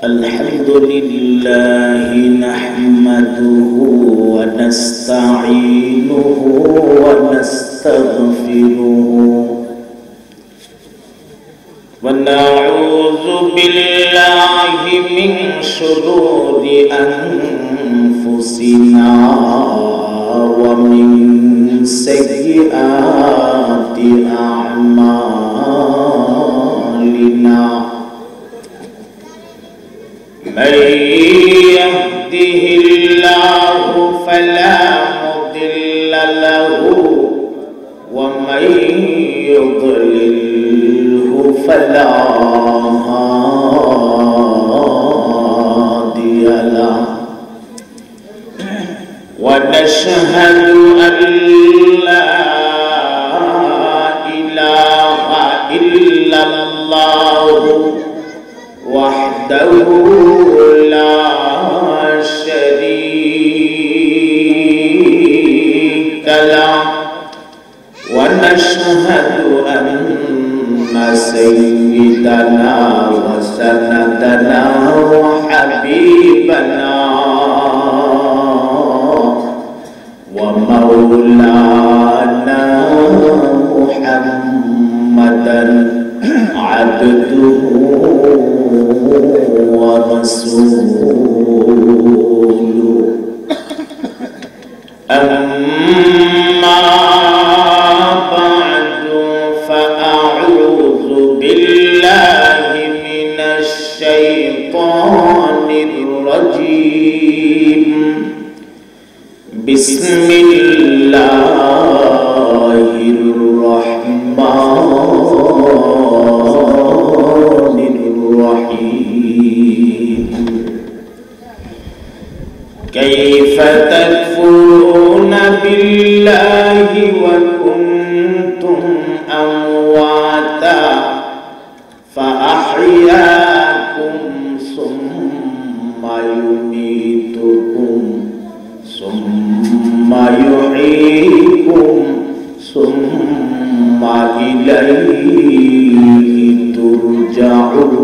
الحمد لله نحمده ونستعينه ونستغفره ونعوذ بالله من شرور أنفسنا ومن سيئات أعمالنا من يهده الله فلا مضل له ومن يضلله فلا هادي له ونشهد أن لا إله إلا الله وحده لا شريك له ونشهد أن سيدنا وسندنا وحبيبنا ومولانا محمدا عبده ورسوله أما بعد فأعوذ بالله من الشيطان الرجيم بسم الله الرحمن الرحيم كيف تكفرون بالله وكنتم أمواتا فأحياكم ثم يميتكم ثم يحييكم ثم إليه ترجعون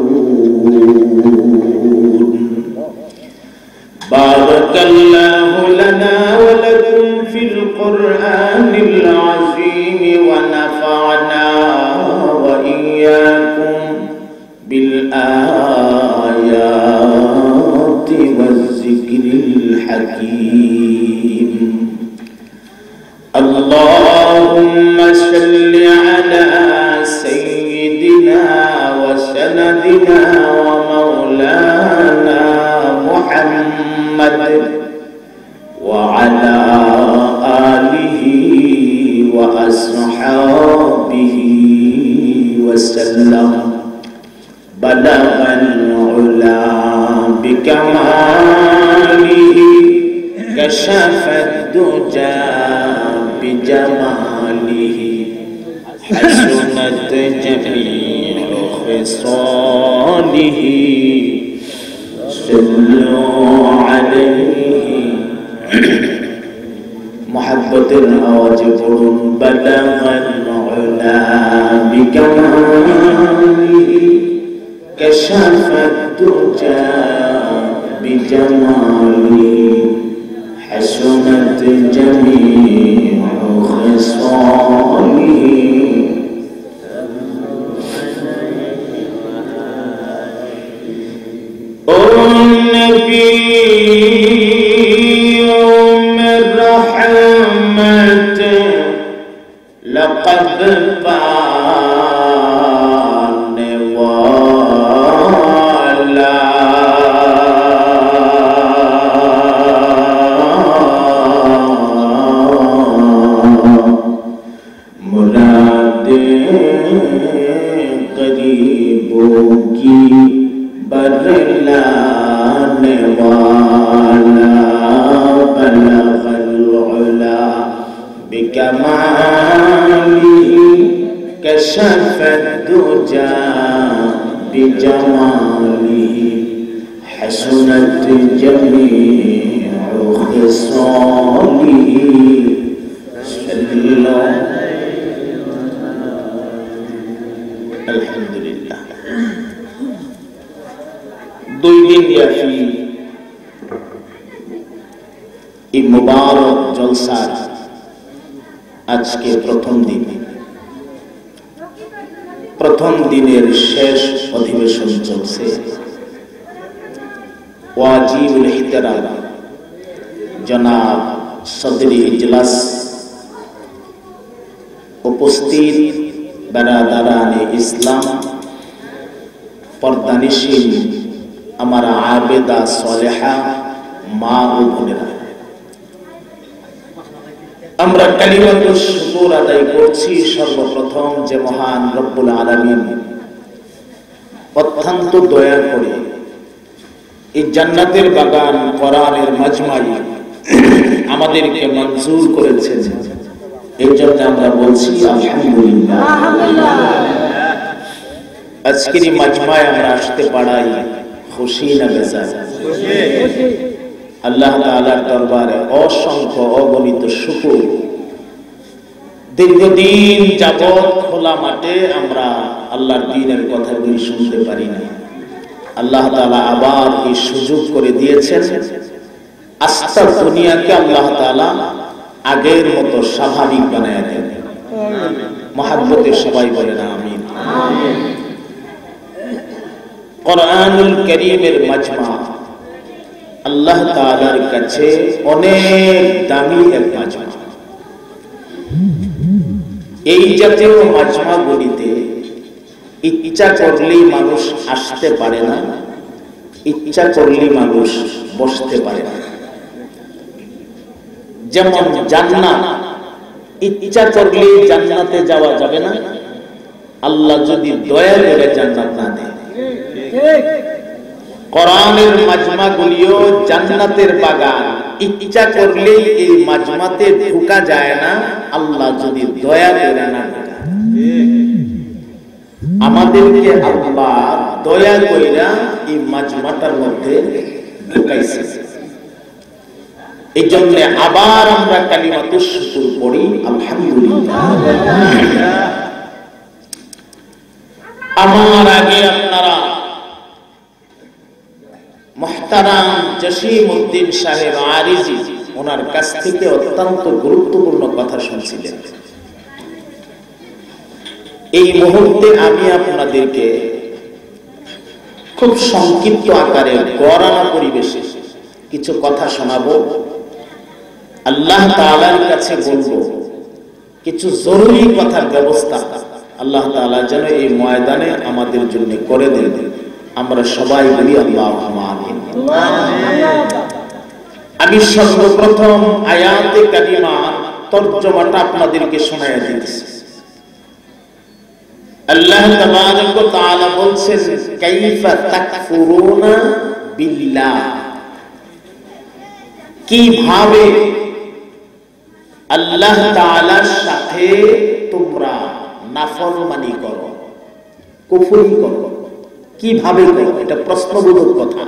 بارك الله لنا ولكم في القرآن العظيم ونفعنا وإياكم بالآيات والذكر الحكيم اللهم صل على سيدنا وسندنا ومولانا محمد وعلى آله وأصحابه وسلم بلغ العلا بكماله كشف الدجى بجماله حسنت جميع خصاله صلوا عليه محبة الأواج قرن بلغ العلا بكماله كشف الدجى بجماله حسنت جميع خصاله النبي من رحمة لقد بان ولا مراد قریبوں کی برلانے والا بلغ العلا بکماله كشف الدجى بجماله حسنت جميع خصاله الحمد لله দুই দিন ব্যাপী এই মুবারক জলসার আজকে প্রথম দিন, প্রথম দিনের শেষ অধিবেশন চলছে। ওয়াজিবুল ইহতিরাম জনাব সদরি ইজলাস, উপস্থিত বারাদারানে ইসলাম, পর্দানিশীন আমার আবেদা সালেহা মা ও বোনেরা, আমরা কালিমাতুশ শুকর আদায় করছি সর্বপ্রথম যে মহান রব্বুল আলামিন অত্যন্ত দয়া করে এই জান্নাতের বাগান কোরআনের মাজমাই আমাদেরকে মঞ্জুর করেছেন। এই জন্য আমরা বলছি আলহামদুলিল্লাহ। আজকের এই মাজমায় আমরা আসতে পারাই খুশি না বেজার? আল্লাহ তাআলার দরবারে অসংখ্য অগণিত শুকর। দীর্ঘদিন যাবৎ খোলা মাঠে আমরা আল্লাহর দ্বীনের কথাগুলি শুনতে পারি না। আল্লাহ তাআলা আবার এই সুযোগ করে দিয়েছেন। আস্তা দুনিয়াকে আল্লাহ তাআলা আগের মতো স্বাভাবিক বানায় দেন। মহব্বতে সবাই বলেন আমিন। কোরআনুল কারীমের মাজমা আল্লাহ তাআলার কাছে অনেক দামি এক মাজমা। এই জাতীয় মাজমাগুলিতে ইচ্ছা করলেই মানুষ আসতে পারে না, ইচ্ছা করলেই মানুষ বসতে পারে না। যেমন জান্নাত, ইচ্ছা করলেই জান্নাতে যাওয়া যাবে না আল্লাহ যদি দয়া করে জান্নাত না দেয়। কোরআনের মাজমাগুলিও জান্নাতের বাগান, ইচ্ছা করলেই এই মাজমাতে ঢোকা যায় না আল্লাহ যদি দয়া করে না দেয়। আমাদেরকে আল্লাহ দয়া কইরা এই মাজমাটার মধ্যে ঢুকাইছে। এই জন্য আবার আমরা কালিমাতুশ শুকর পড়ি আলহামদুলিল্লাহ। আমার আগে আপনারা মুহতারাম জসিমউদ্দিন সাহেব আরিজি ওনার কাছ থেকে অত্যন্ত গুরুত্বপূর্ণ কথা শুনছিলেন। এই মুহূর্তে আমি আপনাদেরকে খুব সংক্ষিপ্ত আকারে গড়ানো পরিবেশে কিছু কথা শোনাবো। আল্লাহ তাআলার কাছে বলবো কিছু জরুরি কথার ব্যবস্থা আল্লাহ তাআলা যেন এই ময়দানে আমাদের জন্য করে দেন। আমরা সবাই বলি আল্লাহুম্মা আমিন। আমি সর্বপ্রথম আয়াতে কারিমা তরজমাটা আপনাদেরকে শোনায়া দিচ্ছি। আল্লাহ তাবারক ওয়া তাআলা বলছেন কাইফা তাকফুরুনা বিল্লাহ, কিভাবে আল্লাহ তাআলার সাথে তোমরা নাফরমানি করো, কুফরি করো। কিভাবে করো? এটা প্রশ্নবোধক কথা।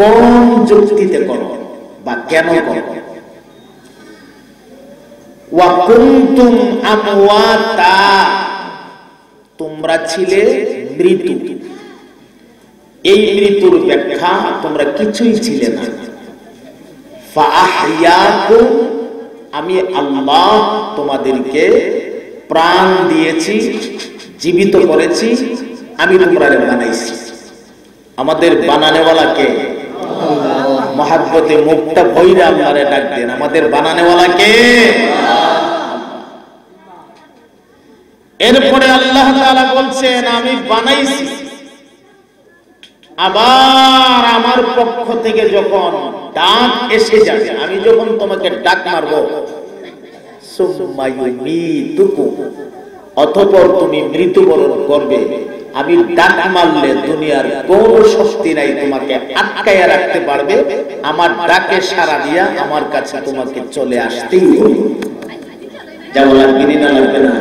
কোন যুক্তিতে করো বা কেন করো? ওয়া কুনতুম আমওয়াতা, তোমরা ছিলে মৃত। এই মৃত্যুর ব্যাখ্যা তোমরা কিছুই ছিলে না। ফাআহইয়াকুম, আমি আল্লাহ তোমাদেরকে প্রাণ দিয়েছি, জীবিত করেছি, আমি তোমরা বানাইছি। আমাদের বানানেওয়ালা কে? মহব্বতে মুখটা ভইরা আল্লাহরে ডাক দেন, আমাদের বানানেওয়ালা কে? এরপরে আল্লাহ তাআলা বলছেন আমি বানাইছি। আবার আমার পক্ষ থেকে যখন ডাক এসে যাবে, আমি যখন তোমাকে ডাক মারবো, সুম্মা ইউমীতুকুম, অতঃপর তুমি মৃত্যুবরণ করবে। আমি ডাক মারলে দুনিয়ার কোন শক্তি নাই তোমাকে আটকায়া রাখতে পারবে। আমার ডাকে সাড়া দিয়া আমার কাছে তোমাকে চলে আসতেই হবে। যেমন লাগবে না, লাগবে না?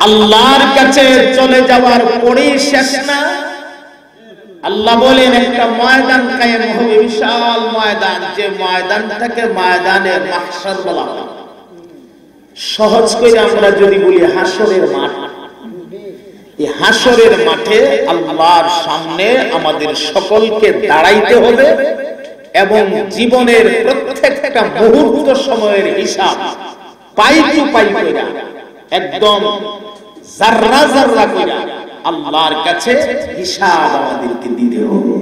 আল্লাহর কাছে চলে যাওয়ার পরেই শেষ না। আল্লাহ বলেন একটা ময়দান কায়েম হবে, বিশাল ময়দান, যে ময়দানটাকে ময়দানে মাহশর বলা হয়। সহজ করে আমরা যদি বলি হাসরের মাঠ, এই হাসরের মাঠে আল্লাহর সামনে আমাদের সকলকে দাঁড়াইতে হবে এবং জীবনের প্রত্যেকটা মুহূর্ত সময়ের হিসাব পাই টু পাই কইরা একদম জাররা জাররা কইরা আল্লাহর কাছে হিসাব আমাদেরকে দিতে হবে।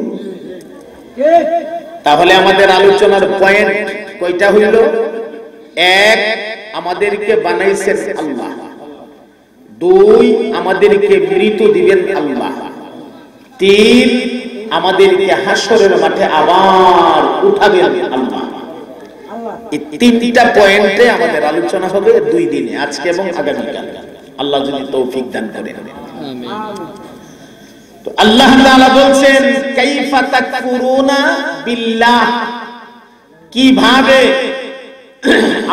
তাহলে আমাদের আলোচনার পয়েন্ট কয়টা হইল? এক, আমাদেরকে বানাইছেন আল্লাহ। দুই, আমাদেরকে মৃত দিবেন আল্লাহ। তিন, আমাদেরকে হাসরের মাঠে আবার উঠাবেন আল্লাহ। এই তিনটা পয়েন্টে আমাদের আলোচনা হবে 2 দিনে, আজকে এবং আগামীকাল, আল্লাহ যদি তৌফিক দান করেন। আমিন। তো আল্লাহ তাআলা বলছেন কাইফা তাকফুরুনা বিল্লাহ, কিভাবে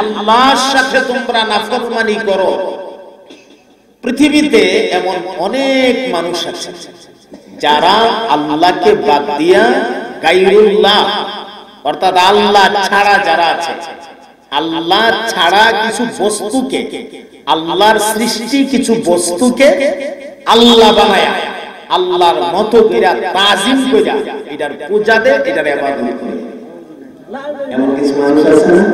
আল্লাহর সাথে তোমরা নাফরমানি করো। পৃথিবীতে এমন অনেক মানুষ আছে যারা আল্লাহকে বাদ দিয়া গায়রুল্লাহ অর্থাৎ আল্লাহ ছাড়া যারা আছে, আল্লাহ ছাড়া কিছু বস্তুকে, আল্লাহর সৃষ্টি কিছু বস্তুকে আল্লাহ বানায়া আল্লাহর মতো কইরা তাজিম কইরা এটার পূজা দেয়, এটার ইবাদত করে। এমন কিছু মানুষ আছে না?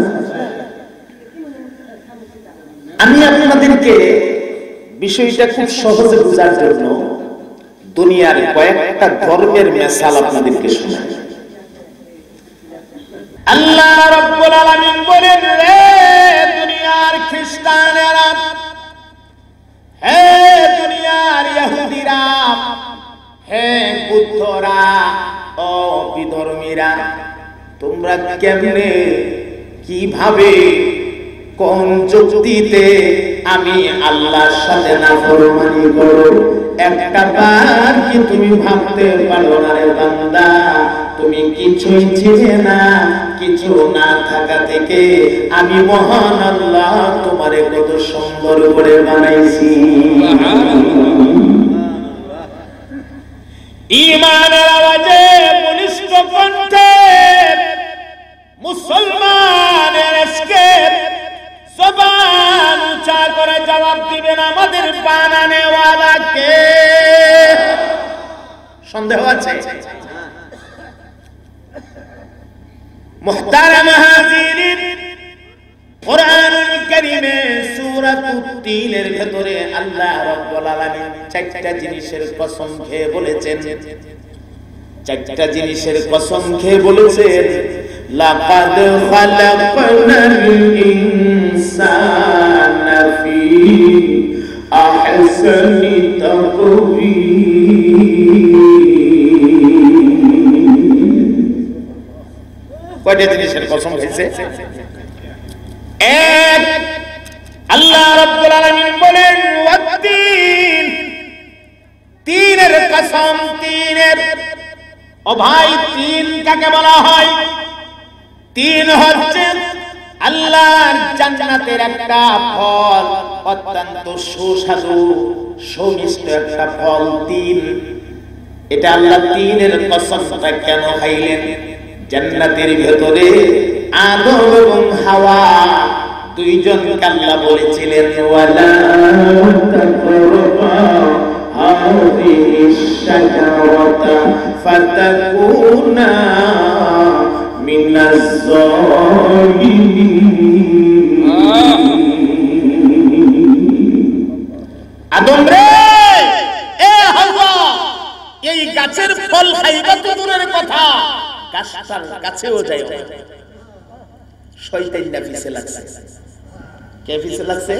আমি আপনাদেরকে বিষয়টা খুব সহজে বোঝার জন্য দুনিয়ার কয়েকটা ধর্মের মিসাল আপনাদেরকে শোনাই। আল্লাহ রাব্বুল আলামিন বলেন, রে দুনিয়ার খ্রিস্টানেরা, হে দুনিয়ার ইহুদিরা, হে বুদ্ধরা ও বিধর্মীরা, তোমরা কেমনে কিভাবে কোন যুক্তিতে আমি আল্লাহর সাথে নাফরমানি করো? একটা বার কি তুমি ভাবতে পারো না রে বান্দা, তুমি কিছুই ছিলে না, কিছু না থাকা থেকে আমি মহান আল্লাহ তোমারে কত সুন্দর করে বানাইছি। ঈমানের আওয়াজে বলিষ্ঠ কণ্ঠে মুসলমানের আজকে জবান উঁচা করে জবাব দিবেন, আমাদের বানানে ওয়ালা কে? সন্দেহ আছে? মুহতারাম হাজিরিন, কোরআনুল কারীমে সূরাতুত তিনের ভিতরে আল্লাহ রাব্বুল আলামিন 4টা জিনিসের কসম খেয়ে বলেছেন, 4টা জিনিসের কসম খেয়ে বলেছেন, লাকাদ খালাকনাল ইনসানা ফি আহসানি তাকওয়িম। কয়টা জিনিসের কসম খাইছে? এক, আল্লাহ রাব্বুল আলামিন বলেন ওয়াত্তিন, তিনের কসম, তিনের। ও ভাই, তিন কাকে বলা হয়? তিন হচ্ছে আল্লাহর জান্নাতের একটা ফল, অত্যন্ত সুস্বাদু সুমিষ্ট একটা ফল, তিন। এটা আল্লাহ তিনের কসমটা কেন খাইলেন? জান্নাতের ভেতরে আদম এবং হাওয়া দুইজনকে আল্লাহ বলেছিলেন, ওয়ালা তাকরাবা হাযিহিশ শাজারাতা ফাতাকুনা মিনাজ জালিমিন। আদম রে, এ হাওয়া, এই গাছের ফল খাইবা তো দূরের কথা, গাছটার কাছেও যাইও না। শয়তান না পিছে লাগছে। কে পিছে লাগছে?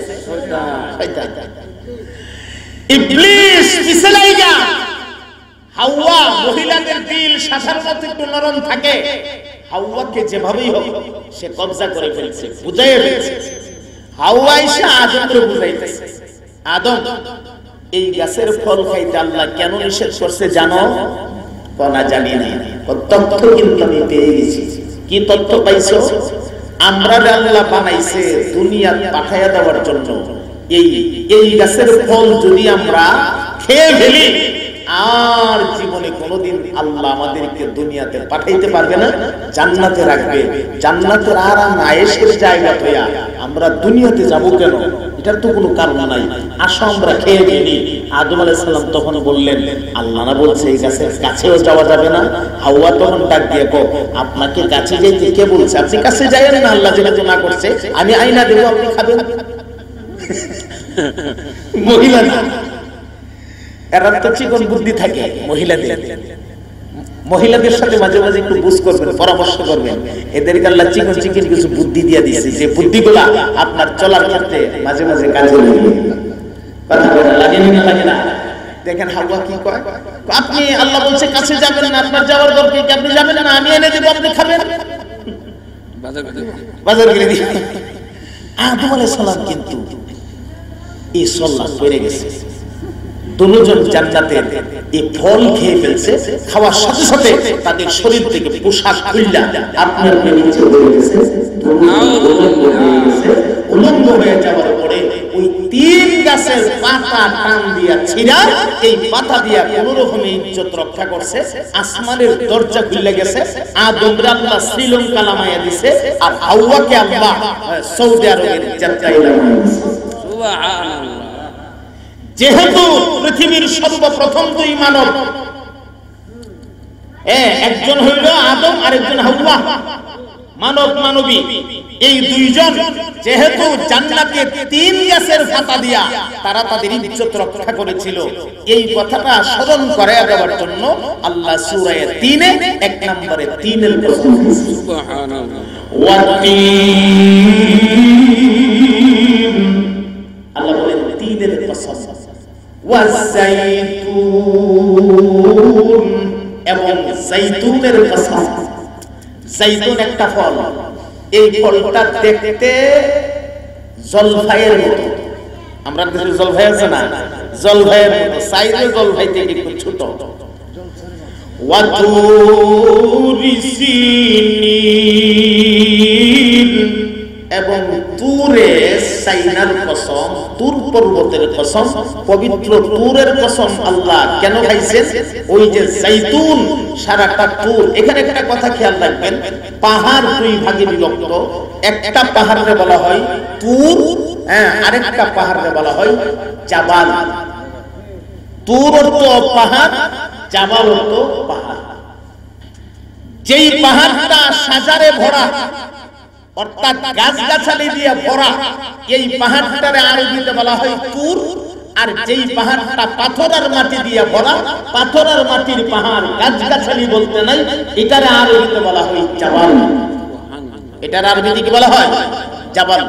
শয়তান। ইবলিস পিছে লাগা। হাওয়া, মহিলাদের দিল সাধারণত একটু নরম থাকে, হাওয়াকে যেভাবেই হোক সে কবজা করে ফেলছে, বুঝাইয়া ফেলছে। হাওয়া এসে আদমকে বুঝাইতেছে, আদম এই গাছের ফল খাইতে আল্লাহ কেন নিষেধ করছে জানো? কোনা জানি না, তথ্য কিন্তু আমি পেয়ে গেছি। কি তথ্য পাইছো? আমরা আল্লাহ বানাইছে দুনিয়া পাঠাইয়া দেওয়ার জন্য। এই গাছের ফল যদি আমরা খেয়ে ফেলি, আর জীবনে কোনোদিন আল্লাহ আমাদেরকে দুনিয়াতে পাঠাইতে পারবে না, জান্নাতে রাখবে। জান্নাতের আরাম আয়েশের জায়গা হইয়া আমরা দুনিয়াতে যাব কেন? এটার তো কোনো কারণ নাই, আসো আমরা খেয়ে নিই। আদম আলাইহিস সালাম তখন বললেন, আল্লাহ না বলছে এই গাছের কাছেও যাওয়া যাবে না? হাওয়া তখন ডাক দিয়ে কো, আপনাকে কাছে যাইতে কে বলছে? আপনি কাছে যাইয়েন না, আল্লাহ যেহেতু না করছে, আমি আইনা দেবো, আপনি খাবেন। মহিলা না, এরা তো চিকন বুদ্ধি থাকে মহিলাদের। মহিলাদের সাথে মাঝে মাঝে একটু বুঝ করবেন, পরামর্শ করবেন। এদেরকে আল্লাহ চিকন চিকন কিছু বুদ্ধি দিয়ে দিয়েছে, যে বুদ্ধিগুলা আপনার চলার ক্ষেত্রে মাঝে মাঝে কাজে লাগে। কথা বলে লাগে না, লাগে না? দেখেন হাওয়া কি কয়, আপনি আল্লাহ বলছে কাছে যাবেন না, আপনার যাওয়ার দরকার কি? আপনি যাবেন না, আমি এনে দেবো, আপনি খাবেন। বাজার করে দিয়ে আদম আলাইহিস সালাম কিন্তু এই সল্লাহ করে গেছে। দুজন জান্নাতের এই ফল খেয়ে ফেলছে, খাওয়ার সাথে সাথে তাদের শরীর থেকে পোশাক খুললা আপনার নিচে পড়ে গেছে, উলঙ্গ হয়ে যাওয়ার পরে ওই তিন গাছের পাতা টান দিয়া ছিঁড়া এই পাতা দিয়া কোন রকমে ইজ্জত রক্ষা করছে। আসমানের দরজা খুলে গেছে, আদমরে আল্লাহ শ্রীলঙ্কা নামাইয়া দিছে, আর হাওয়াকে আল্লাহ সৌদি আরবের জেদ্দায় নামাইয়া দিছে। সুবহানাল্লাহ। যেহেতু পৃথিবীর সর্বপ্রথম দুই মানব, একজন হইল আদম আর একজন হাওয়া, মানব মানবী, এই দুইজন যেহেতু জান্নাতে তিন গাছের পাতা দিয়া তারা তাদের ইজ্জত রক্ষা করেছিল, এই কথাটা স্মরণ করায়া দেওয়ার জন্য আল্লাহ সূরা ৩-এ ১ নম্বরে ৩-এর কসম দিয়েছে। সুবহানাল্লাহ। আল্লাহ বলেন ৩-এর কসম, ওয়াজাইতুন, এবং জাইতুনের কসম। জাইতুন একটা ফল, এই ফলটা দেখতে জলফাইয়ের মতো। আমরা দেশে জলফাই আছে না, জলফাইয়ের মতো সাইজে, জলফাই থেকে একটু ছোট। ওয়াতুরি সিনিন, এবং তুরে সাইনার কসম, তুর পর্বতের কসম, পবিত্র তুরের কসম। আল্লাহ কেন খাইছেন? ওই যে জাইতুন, সারাটা তুর। এখানে একটা কথা খেয়াল রাখবেন, পাহাড় দুই ভাগে বিভক্ত। একটা পাহাড়কে বলা হয় তুর, আরেকটা পাহাড়কে বলা হয় জাবাল। তুর অর্থ পাহাড়, জাবাল অর্থ পাহাড়। যেই পাহাড়টা সাজারে ভরা, অর্থাৎ গাছগাছালি দিয়ে ভরা, এই পাহাড়টারে আরবিতে বলা হয় তুর। আর যেই পাহাড়টা পাথর আর মাটি দিয়ে ভরা, পাথর আর মাটির পাহাড়, গাছগাছালি বলতে নাই, এটারে আরবিতে বলা হয় জাবাল। এটার আরবিতে কি বলা হয়? জাবাল।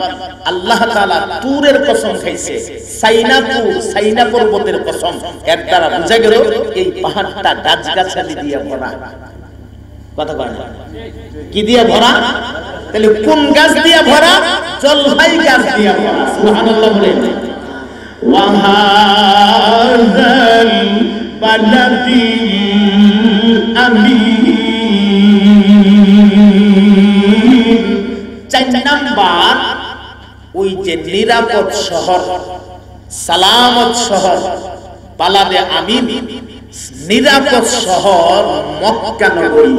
আল্লাহ তাআলা তুরের কসম খাইছে, সাইনা তুর, সাইনা পর্বতের কসম। এর দ্বারা বোঝা গেল এই পাহাড়টা গাছগাছালি দিয়ে ভরা। কথা বলেন, কি দিয়ে ভরা? তাহলে কোন গাছ দিয়ে ভরা? জলফাই গাছ দিয়ে ভরা। সুবহানাল্লাহ বলেন। ওয়াহাযাল বালাদিল আমিন। ৪ নাম্বার, ওই যে নিরাপদ শহর, সালামত শহর, বালাদে আমিন, নিরাপদ শহর মক্কা নগরী।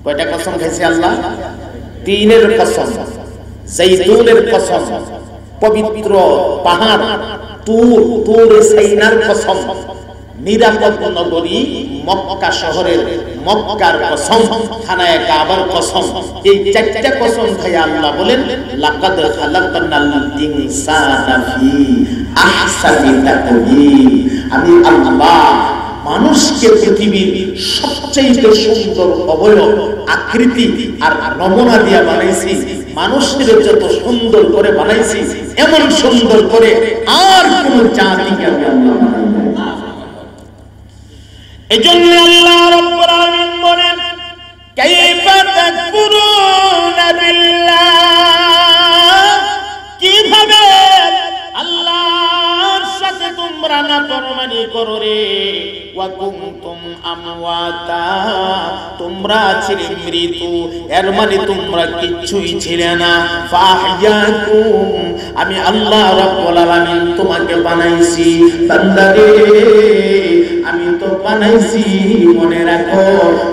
কয়টা কসম খাইছে আল্লাহ? ৩-এর কসম, জাইতুনের কসম, পবিত্র পাহাড় তুর, তুরে সাইনার কসম, নিরাপদ নগরী মক্কা শহরের, মক্কার কসম, খানায়ে কাবার কসম। এই ৪টা কসম খাইয়া আল্লাহ বলেন, লাকাদ খালাকনাল ইনসানা ফি আহসানি তাকওয়িম। আমি আল্লাহ মানুষকে পৃথিবীর সবচেয়ে সুন্দর অবয়ব, আকৃতি আর নমুনা দিয়ে বানাইছি। মানুষের যত সুন্দর করে বানাইছি, এমন সুন্দর করে আর কোন জাতিকে আমি আল্লাহ বানাইনি। এজন্য আল্লাহ রাব্বুল আলামিন বলেন, কাইফা তাকফুরুনা বিল্লাহ, কিভাবে আল্লাহর সাথে তোমরা নাফরমানি করো রে। ওয়া কুনতুম আমওয়াতা, তোমরা ছিলে মৃত্যু, এর মানে তোমরা কিচ্ছুই ছিলে না। ফাহইয়াকুম, আমি আল্লাহ রাব্বুল আলামিন তোমাকে বানাইছি। বান্দারে আমি তো বানাইছি, মনে রাখো,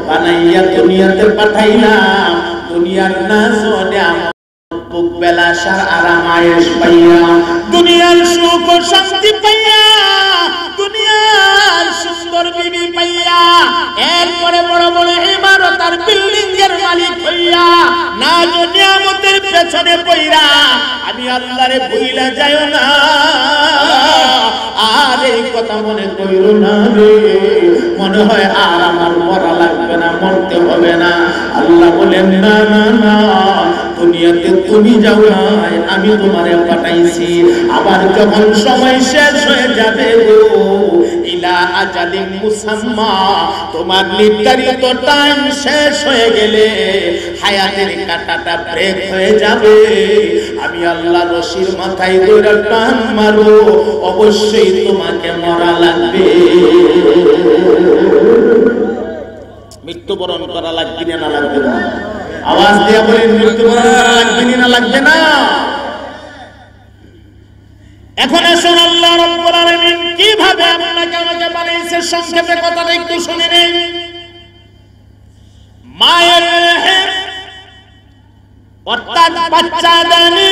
বানাইয়া দুনিয়াতে পাঠাইলাম। দুনিয়ার নাজ ও নিয়ামত বুক বেলাসার আরাম আয়েশ পাইয়া, দুনিয়ার সুখ ও শান্তি পাইয়া, দুনিয়ার সুন্দর বিবি পাইয়া, এরপরে বড় বড় ইমারত আর বিল্ডিং এর মালিক হইয়া, না নিয়ামতের পেছনে পইরা আমি আল্লাহরে ভুইলা যাইও না। আর এই কথা মনে কইরো না রে, মনে হয় আর আমার মরা লাগবে না, মরতে হবে না। আল্লাহ বলেন না না না, দুনিয়াতে তুমি যাও না, আমি তোমারে পাঠাইছি। আবার যখন সময় শেষ হয়ে যাবে গো, ইলা আজালিন মুসাম্মা, তোমার নির্ধারিত টাইম শেষ হয়ে গেলে, হায়াতের কাঁটাটা ব্রেক হয়ে যাবে, আমি আল্লাহ রশির মাথায় ধরে টান মারবো, অবশ্যই তোমাকে মরা লাগবে। মৃত্যুবরণ করা লাগবে না লাগবে না? আওয়াজ দিয়ে বলেন, মৃত্যুবরণ করা লাগবে না লাগবে না? এখন আসুন আল্লাহ রাব্বুল আলামিন কিভাবে আপনাকে আমাকে বানিয়েছে, সংক্ষেপে কথাটা একটু শুনে নেই। মায়ের অর্থাৎ বাচ্চা দানি,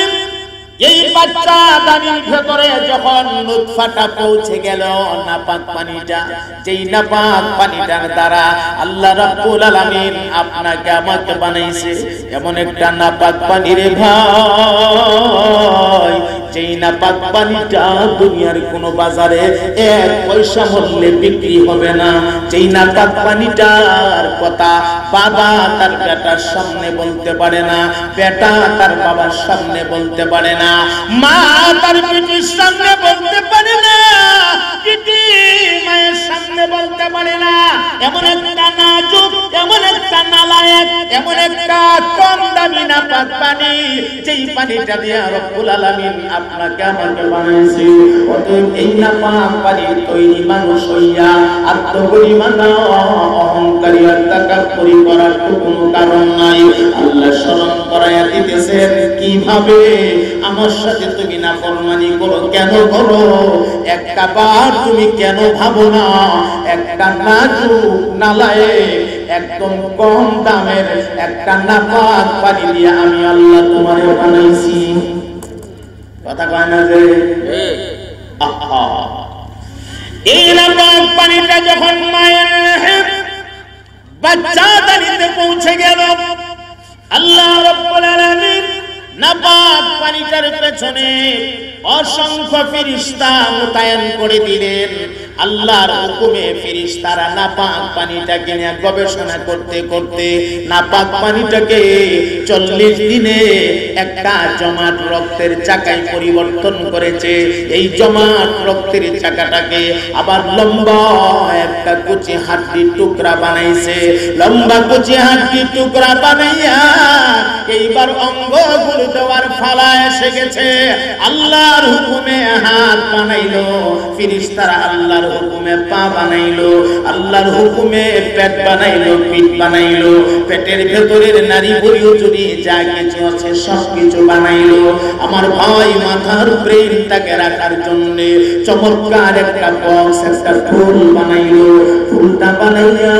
এই বাচ্চা দানির ভেতরে যখন নুতফাটা পৌঁছে গেল, নাপাক পানিটা, যেই নাপাক পানিটার দ্বারা আল্লাহ রাব্বুল আলামিন আপনাকে আমাকে বানাইছে, এমন একটা নাপাক পানি রে ভাই, যেই নাপাক পানিটা দুনিয়ার কোনো বাজারে 1 পয়সা মূল্যে বিক্রি হবে না। যেই নাপাক পানিটার কথা বাবা তার বেটার সামনে বলতে পারে না, বেটা তার বাবার সামনে বলতে পারে না, মা তার পিটির সামনে বলতে পারে না, পিটি মায়ের সামনে বলতে পারে না। এমন একটা নাজুক, এমন একটা নালায়েক, এমন একটা কম দামি নাপাক পানি, যেই পানিটা দিয়ে রব্বুল আলামিন আপনাকে আমাকে বানাইছে। অতএব এই নাপাক পানি তৈরি মানুষ হইয়া আত্মপরিমাণ, অহংকারী আর তাকাব্বুরি করার কোনো কারণ নাই। আল্লাহ স্মরণ করাইয়া দিতেছেন কিভাবে আমার সাথে তুমি নাফরমানি করো, কেন করো? একটা বার তুমি কেন ভাবো না, একটা নাজুক নালায়েক, একদম কম দামের একটা নাপাক পানি দিয়ে আমি আল্লাহ তোমারে বানাইছি। কথা কয় না যে? এই নাপাক পানিটা যখন মায়ের বাচ্চা দানিতে পৌঁছে গেল, আল্লাহ রাব্বুল আলামিন নাপাক পানিটার পেছনে অসংখ্য ফেরেশতা মোতায়েন করে দিলেন। আল্লাহর হুকুমে ফেরেশতারা নাপাক পানিটাকে নিয়ে গবেষণা করতে করতে নাপাক পানিটাকে 40 দিনে একটা জমাট রক্তের চাকায় পরিবর্তন করেছে। এই জমাট রক্তের চাকাটাকে আবার লম্বা একটা কুচি হাড্ডির টুকরা বানাইছে। লম্বা কুচি হাড্ডির টুকরা বানাইয়া এইবার অঙ্গগুলো দেওয়ার ফালা এসে গেছে। আল্লাহর হুকুমে হাত বানাইলো ফেরেশতারা, আল্লাহর হুকুমে পা বানাইলো, আল্লাহর হুকুমে পেট বানাইলো, পিঠ বানাইলো, পেটের ভেতরের নারী বলিউচুরি যা কিছু আছে সবকিছু বানাইলো। আমার ভাই মাথার ব্রেনটাকে রাখার জন্য চমৎকার একটা বক্স, একটা ফুল বানাইলো। ফুলটা বানাইয়া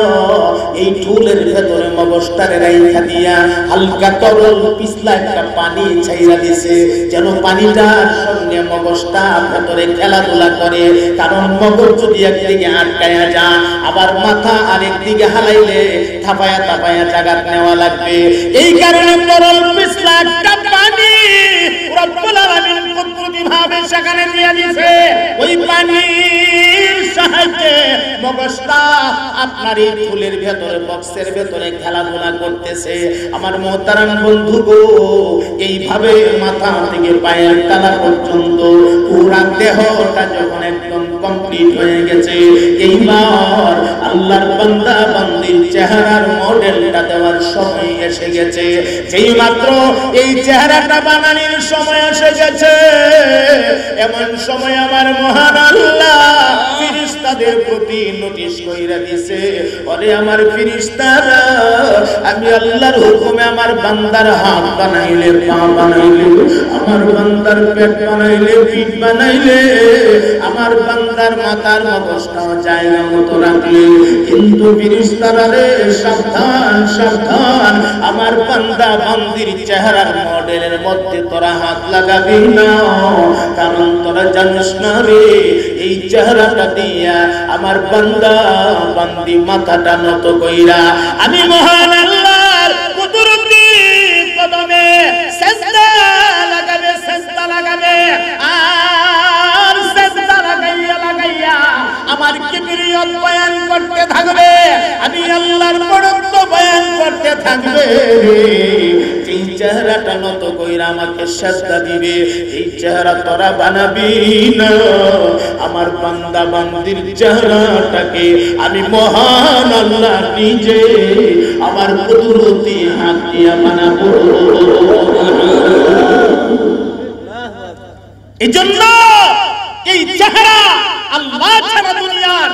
এই ফুলের ভেতরে মগজটারে রাইখা দিয়া হালকা তরল পিছলা একটা পানি ছাইরা দিছে, যেন পানিটার সঙ্গে মগজটা ভেতরে খেলাধুলা করে। কারণ মগজ যদি একদিকে আটকায়া যায়, আবার মাথা আরেকদিকে হালাইলে থাপায়া থাপায়া জাগাত নেওয়া লাগবে। এই কারণে তরল পিছলা একটা পানি রব্বুল আলামিন কুদরতিভাবে সেখানে দিয়ে দিয়েছে। ওই পানির সাহায্যে মগজটা আপনার এই ফুলের ভেতরে, বক্সের ভেতরে খেলাধুলা করতেছে। আমার মুহতারাম বন্ধু গো, এইভাবে মাথা থেকে পায়ের তলা পর্যন্ত পুরা দেহটা যখন একদম কমপ্লিট হয়ে গেছে, এইবার আল্লাহর বান্দা বান্দির চেহারার মডেলটা দেওয়ার সময় এসে গেছে। যেই মাত্র এই চেহারাটা বানানোর সময় এসে গেছে, এমন সময় আমার মহান আল্লাহ ফেরেশতাদের প্রতি নোটিশ কইরা দিছে, ওরে আমার ফেরেশতারা, আমি আল্লাহর হুকুমে আমার বান্দার হাত বানাইলে, পা বানাইলে, আমার বান্দার পেট বানাইলে, পিঠ বানাইলে, আমার বান্দার মাথার মগজটাও জায়গা মতো রাখলে, কিন্তু ফেরেশতারা রে সাবধান সাবধান, আমার বান্দা বান্দির চেহারার মডেলের মধ্যে তোরা হাত লাগাবি না, কারণ তোরা জানিস না রে এই চেহারাটা দিয়া আমার বান্দা বান্দি মাথাটা নত কইরা আমি মহান আল্লাহর কুদরতি কদমে সিজদা লাগাবে, সিজদা লাগাবে, আর সিজদা লাগাইয়া আমার কিবরিয়ত বয়ান করতে থাকবে, আমি আল্লাহর বড়ত্ব বয়ান করতে থাকবে। এই চেহারাটা নত কইরা আমাকে সিজদা দিবে, এই চেহারা তোরা বানাবি না, আমার বান্দা বান্দির চেহারাটাকে আমি মহান আল্লাহ নিজে আমার কুদরতি হাত দিয়া বানাবো। এজন্য এই চেহারা আল্লাহ ছাড়া দুনিয়ার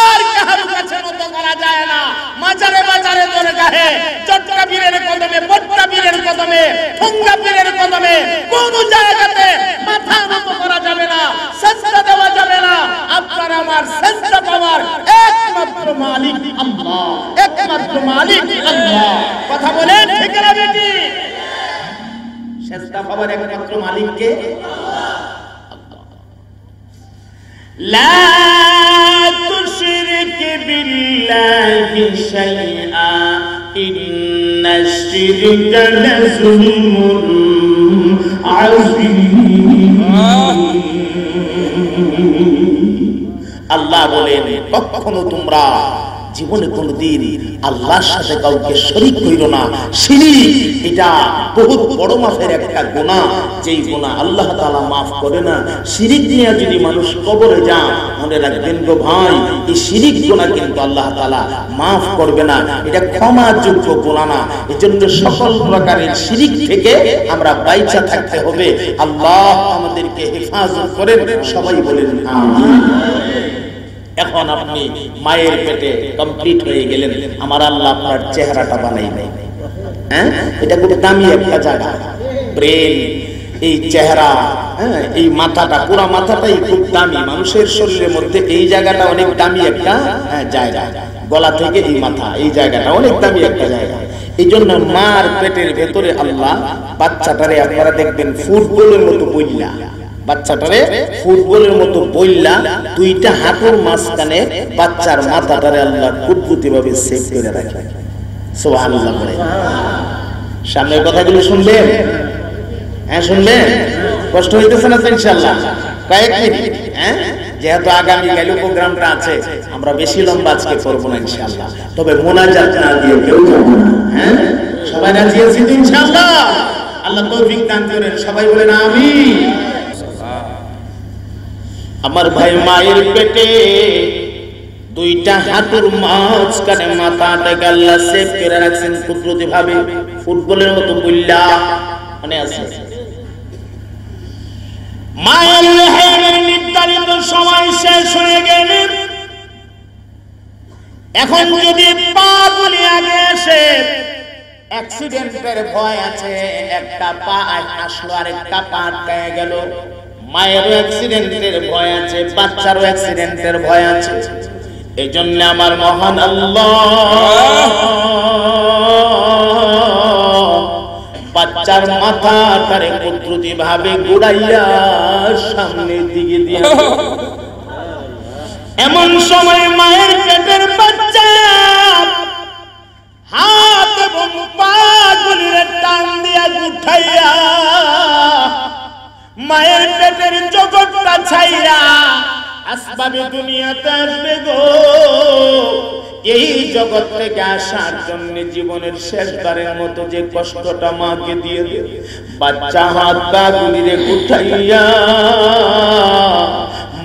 আর কারো কাছে নত করা যায় না। মাজারে মাজারে দরগাহে, চট্টা পীরের কদমে, বট্টা পীরের কদমে, ঠুঙ্গা পীরের কদমে কোন জায়গাতে মাথা নত করা যাবে না, সিজদা দেওয়া যাবে না। আপনার আমার সিজদা পাওয়ার একমাত্র মালিক আল্লাহ, একমাত্র মালিক আল্লাহ। কথা বলেন ঠিক না বেটি? সিজদা পাওয়ার একমাত্র মালিক কে? لا تشرك بالله شيئا إن الشرك لظلم عظيم। আল্লাহ বলেন কখনো তোমরা জীবনে কোনদিন আল্লাহর সাথে কাউকে শরীক কইরো না। শিরক এটা বহুত বড় মাপের একটা গুনাহ, যেই গুনাহ আল্লাহ তাআলা maaf করে না। শিরক নিয়ে যদি মানুষ কবরে যায়, মনে রাখবেন গো ভাই, এই শিরক গুনাহ কিন্তু আল্লাহ তাআলা maaf করবে না, এটা ক্ষমাযোগ্য গুনাহ না। এজন্য সকল প্রকারের শিরক থেকে আমরা বাইচা থাকতে হবে। আল্লাহ আমাদেরকে হেফাজত করেন, সবাই বলেন আমিন। এখন আপনি মায়ের পেটে কমপ্লিট হয়ে গেলেন, আমার আল্লাহ আপনার চেহারাটা বানাইবে। হ্যাঁ, এটা খুব দামি একটা জায়গা, ব্রেন, এই চেহারা, হ্যাঁ, এই মাথাটা, পুরো মাথাটাই খুব দামি। মানুষের শরীরের মধ্যে এই জায়গাটা অনেক দামি একটা জায়গা, গলা থেকে এই মাথা, এই জায়গাটা অনেক দামি একটা জায়গা। এই জন্য মার পেটের ভেতরে আল্লাহ বাচ্চাটারে, আপনারা দেখবেন ফুটবলের মতো বইলা, বাচ্চাটারে ফুটবলের মতো বইলা দুইটা হাঁটুর মাঝখানে বাচ্চার মাথাটারে আল্লাহ কুদরতি ভাবে সেভ করে রাখে। সুবহানাল্লাহ বলে। সামনের কথাগুলো শুনলেন? হ্যাঁ শুনলেন? কষ্ট হইতেছে না তো? ইনশাআল্লাহ কয়েক মিনিট, হ্যাঁ, যেহেতু আগামী কাল প্রোগ্রামটা আছে, আমরা বেশি লম্বা আজকে করব না ইনশাআল্লাহ। তবে মোনাজাত না দিয়ে কেউ যাব না। হ্যাঁ, সবাই রাজি আছি তো ইনশাআল্লাহ? আল্লাহ তৌফিক দান করেন, সবাই বলেন আমিন। আমার ভাই মায়ের পেটে দুইটা হাঁটুর মাঝখানে মাথাটাকে আল্লাহ সেভ করে রাখছেন কুদরতি ভাবে, ফুটবলের মতো বইলা মনে আছে। মায়ের রেহেমের নির্ধারিত সময় শেষ হয়ে গেলে এখন যদি পা গুলি আগে এসে অ্যাক্সিডেন্টের ভয় আছে, একটা পা আসলো আর একটা পা আটকায় গেল, মায়েরও অ্যাক্সিডেন্টের ভয় আছে, বাচ্চারও অ্যাক্সিডেন্টের ভয় আছে। এই জন্য আমার মহান আল্লাহ বাচ্চার মাথাটারে কুদরতি ভাবে ঘুরাইয়া সামনের দিকে দিয়া, এমন সময় মায়ের পেটের বাচ্চা হাত এবং পা গুলিরে টান দিয়া উঠাইয়া মায়ের পেটের জগৎটা ছাইরা আসবাবে দুনিয়াতে আসবে গো। এই জগৎ থেকে আসার জন্য জীবনের শেষবারের মতো যে কষ্টটা মাকে দিয়ে দেবে, বাচ্চা হাত পা গুলিরে উঠাইয়া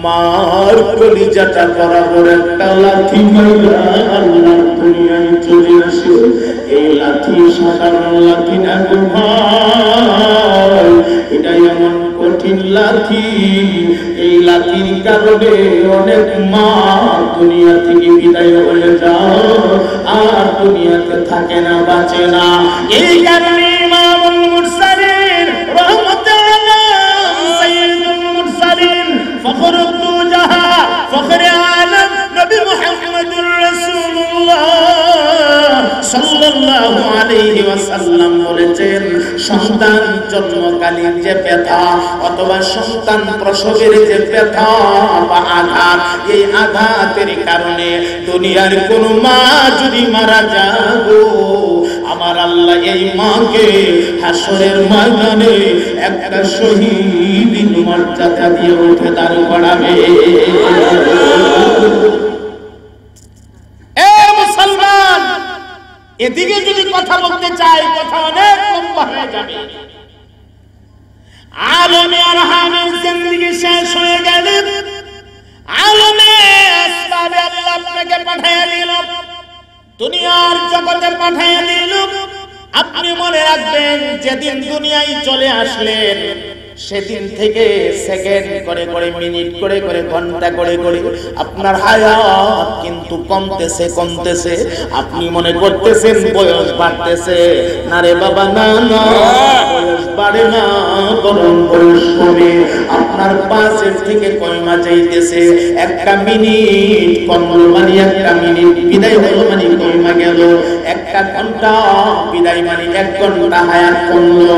মার কলিজাটা বরাবর একটা লাথি মাইরা আল্লাহর দুনিয়ায় চলে আসে। এই লাথি সাধারণ লাথি না গো ভাই, এটা এমন কঠিন লাথি, এই লাথির কারণে অনেক মা দুনিয়া থেকে বিদায় হয়ে যায় আর দুনিয়াতে থাকে না, বাঁচে না। এই কারণে ইমামুল মুরসালিন রাহমাতুল্লাহ সাইয়্যিদুল মুরসালিন ফখরুদ দুজাহা ফখরে আলম নবী মুহাম্মদুর রাসূলুল্লাহ সাল্লাল্লাহু আলাইহি ওয়াসাল্লাম বলেছেন, সন্তান জন্মকালীন যে ব্যথা অথবা সন্তান প্রসবের যে ব্যথা বা আঘাত, এই আঘাতের কারণে দুনিয়ার কোন মা যদি মারা যাবে, আমার আল্লাহ এই মাকে হাসরের ময়দানে একটা শহীদ মর্যাদা দিয়ে উঠে দাঁড় করাবে। মুসলমান, এদিকে যদি কথা বলতে চাই কথা অনেক লম্বা হয়ে যাবে। আলমে আরহামের জিন্দেগি শেষ হয়ে গেল, আলমে আসবাবে আল্লাহ আপনাকে পাঠিয়ে দিল, দুনিয়ার জগতে পাঠিয়ে দিল। আপনি মনে রাখবেন, যেদিন দুনিয়ায় চলে আসলেন সেদিন থেকে সেকেন্ড করে করে, মিনিট করে করে, ঘন্টা করে করে আপনার হায়াত কিন্তু কমতেছে কমতেছে। আপনি মনে করতেছেন বয়স বাড়তেছে, না রে বাবা, না না, বয়স বাড়ে না, বরং বয়স কমে। আপনার পাশের থেকে কয়মা যাইতেছে, একটা মিনিট কমল মানে একটা মিনিট বিদায় হলো মানে কয়মা গেল, একটা ঘন্টা বিদায় মানে 1 ঘন্টা হায়াত কমলো,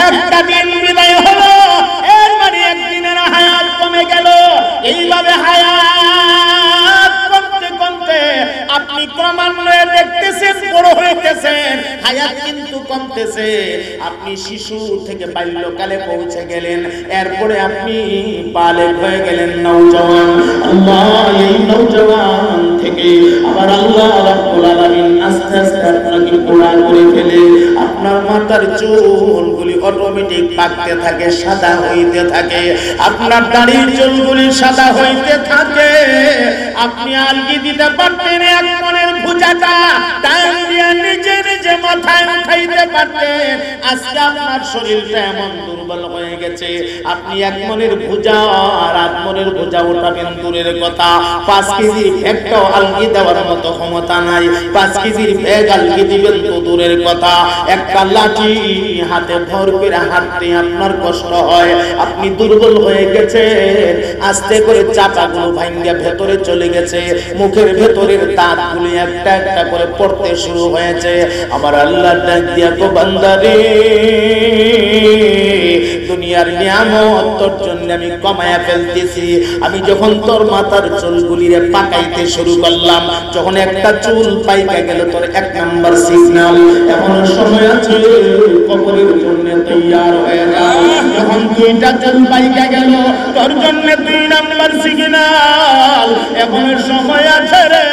একটা দিন বিদায় হলো এর মানে একদিনের হায়াত কমে গেল। এইভাবে হায়াত কমতে কমতে আপনি ক্রমান্বয়ে দেখতেছেন বড় হইতেছেন, হায়াত কিন্তু কমতেছে। আপনি শিশু থেকে বাল্যকালে পৌঁছে গেলেন, এরপরে আপনি বালেগ হয়ে গেলেন, নওজওয়ান। আল্লাহ এই নওজওয়ান থেকে আবার আল্লাহ রাব্বুল আলামিন আস্তে আস্তে আপনাকে গোড়া করে ফেলে আপনার মাথার চুলগুলি অটোমেটিক পাকতে থাকে, সাদা হইতে থাকে, আপনার দাড়ির চুলগুলি সাদা হইতে থাকে। আপনি আলগি দিতে পারতেন এক মনের ভুজাটা, টান দিয়ে নিজে নিজে মাথায় উঠাইতে পারতেন। আজকে আপনার শরীরটা এমন দুর্বল হয়ে গেছে, আপনি এক মনের ভুজা আর 8 মনের ভুজা উঠাবেন দূরের কথা, 5 কেজি ব্যাগটাও আলগি দেওয়ার মতো ক্ষমতা নাই। 5 কেজির ব্যাগ আলগি দিবেন তো দূরের কথা, একটা লাঠি হাতে ভর করে হাঁটতে আপনার কষ্ট হয়। আপনি দুর্বল হয়ে গেছেন, আস্তে করে চাপাগুলো ভাঙ্গা ভেতরে চলে গেছে, মুখের ভেতরের দাঁতগুলি একটা একটা করে পড়তে শুরু হয়েছে। আমার আল্লাহ ডাক দিয়া কো বান্দা রে, দুনিয়ার নিয়ামত তোর জন্য আমি কমায়া ফেলতেছি। আমি যখন তোর মাথার চুলগুলিরে পাকাইতে শুরু করলাম, যখন একটা চুল পাইকা গেল তোর 1 নাম্বার সিগন্যাল, এখনো সময় আছে, কবরের জন্য তৈয়ার হয়ে যাও। যখন 2টা চুল পাইকা গেল তোর জন্য 2 নাম্বার সিগন্যাল, এখনো সময় আছে রে,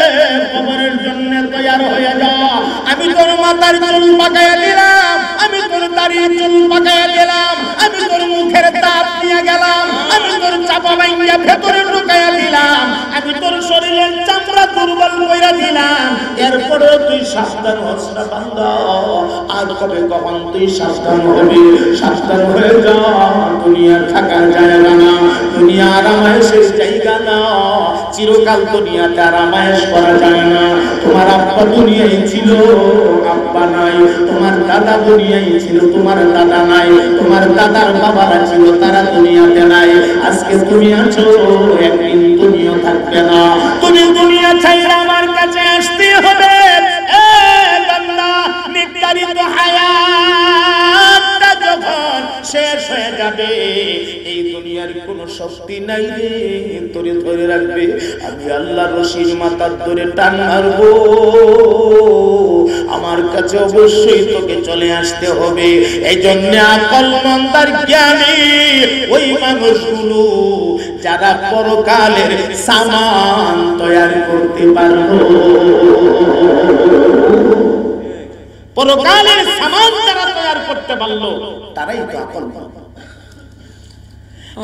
কবরের জন্য তৈয়ার হয়ে যাও। আমি তোর মাথার চুল পাকাইয়া দিলাম, আমি তোর দাড়ির চুল পাকাইয়া দিলাম, আমি তোর মুখের দাঁত নিয়ে গেলাম, আমি তোর চাপা ভাঙ্গা ভেতরে ঢুকাইয়া দিলাম, আমি তোর শরীরের চামড়া দুর্বল কইরা দিলাম। এরপরে তুই সাবধান হস না বান্দা, আর কবে কখন তুই সাবধান হবি? সাবধান হয়ে যা, দুনিয়ার থাকার জায়গা না, দুনিয়া আরামায়েশের জায়গা না, চিরকাল দুনিয়াতে আরামায়েশ করা যায় না। তোমার আব্বা দুনিয়ায় ছিল, আব্বা নাই, তোমার দাদা দুনিয়ায় ছিল, তোমার দাদা নাই, তোমার দাদার বাবারা ছিল, তারা দুনিয়াতে নাই। আজকে তুমি আছো, একদিন তুমিও থাকবে না। তুমি দুনিয়া ছাইরা আমার কাছে আসতে হবে। এ বান্দা, নির্ধারিত হায়াতটা যখন শেষ হয়ে যাবে, এই দুনিয়ার কোনো শক্তি নাই রে তোরে ধরে রাখবে। আমি আল্লাহ রশির মাথার ধরে টান মারবো, আমার কাছে অবশ্যই তোকে চলে আসতে হবে। এই জন্য আকলমন্দার জ্ঞানী ওই মানুষগুলো যারা পরকালের সামান তৈরি করতে পারলো, পরকালের সামান যারা তৈরি করতে পারলো, তারাই তো আকলমন্দ।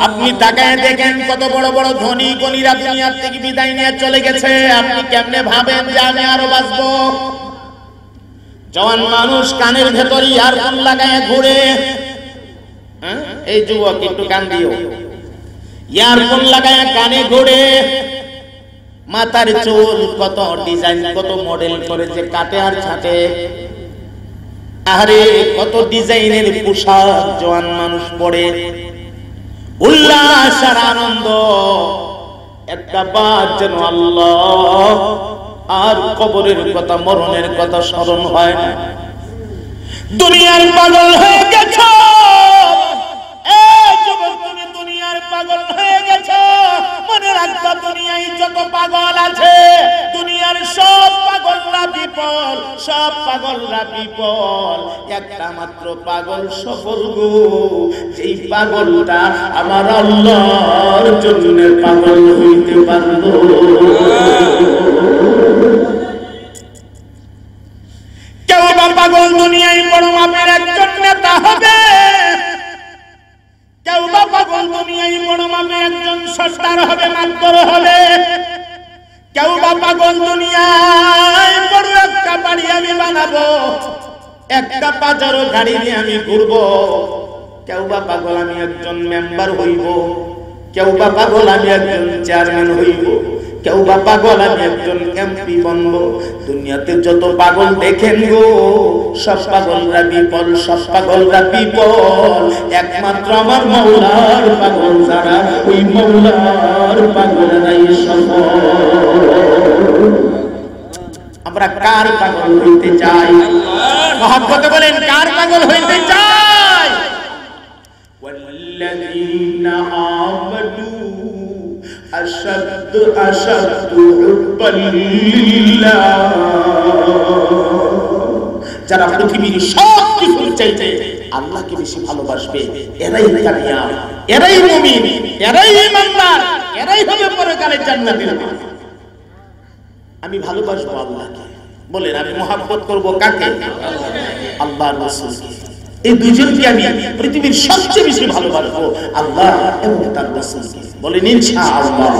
আপনি তাকায় দেখেন কত বড় বড় ধনী গণীরা দুনিয়ার থেকে বিদায় নিয়ে চলে গেছে। আপনি কেমনে ভাবেন যে আমি আরো বাঁচবো? জওয়ান মানুষ কানের ভেতর ইয়ারফোন লাগায় ঘুরে, এই যুবক একটু কান দিও, ইয়ারফোন লাগায় কানে ঘোরে, মাথার চুল কত ডিজাইন কত মডেল করে যে কাটে আর ছাটে, আরে কত ডিজাইনের পোশাক জওয়ান মানুষ পরে, উল্লাস আর আনন্দ, একটা বার যেন আল্লাহ আর কবরের কথা মরণের কথা স্মরণ হয় না। দুনিয়ার পাগল হয়ে গেছো, এই যুবক তুমি দুনিয়ার পাগল হয়ে গেছো। মনে রাখবা দুনিয়ায় যত পাগল আছে, দুনিয়ার সব পাগলরা বিফল, সব পাগলরা বিফল, একটা মাত্র পাগল সফল গো, যেই পাগলটা আমার আল্লাহর জন্য পাগল হইতে পারলো। কেউ বা পাগল দুনিয়ায় বড় মাপের একজন নেতা হবে, কেউ বা পাগল দুনিয়ায় বড় মাপের একজন সর্দার হবে, মাতবর হবে, কেউ বা পাগল দুনিয়ায় বড় একটা বাড়ি আমি বানাবো, একটা পাজারো গাড়ি নিয়ে আমি ঘুরবো, কেউ বা পাগল আমি একজন মেম্বার হইব, কেউ বা পাগল আমি একজন চেয়ারম্যান হইব, কেউ বা পাগল আমি একজন এমপি বনব। দুনিয়াতে যত পাগল দেখেন গো, সব পাগলরা বিফল, সব পাগলরা বিফল, একমাত্র আমার মওলার পাগল যারা, ওই মওলার পাগলরাই সফল। আমরা কার পাগল হইতে চাই? মহব্বতে বলেন কার পাগল হইতে চাই? ওয়াল্লাযীনা আমানু আশাদ্দু হুব্বান লিল্লাহ, যারা পৃথিবীর সব কিছুর চাইতে আল্লাহকে বেশি ভালোবাসবে, এরাই কামিয়াব, এরাই মুমিন, এরাই ঈমানদার, এরাই হবে পরকালে জান্নাতের মালিক। আমি ভালোবাসবো আল্লাহকে, বলেন আমি মহব্বত করব কাকে? আল্লাহর রাসূলকে। এই দুইজনকে আমি পৃথিবীর সবচেয়ে বেশি ভালোবাসবো, আল্লাহ এবং তার রাসূলকে। বলেন ইনশাআল্লাহ।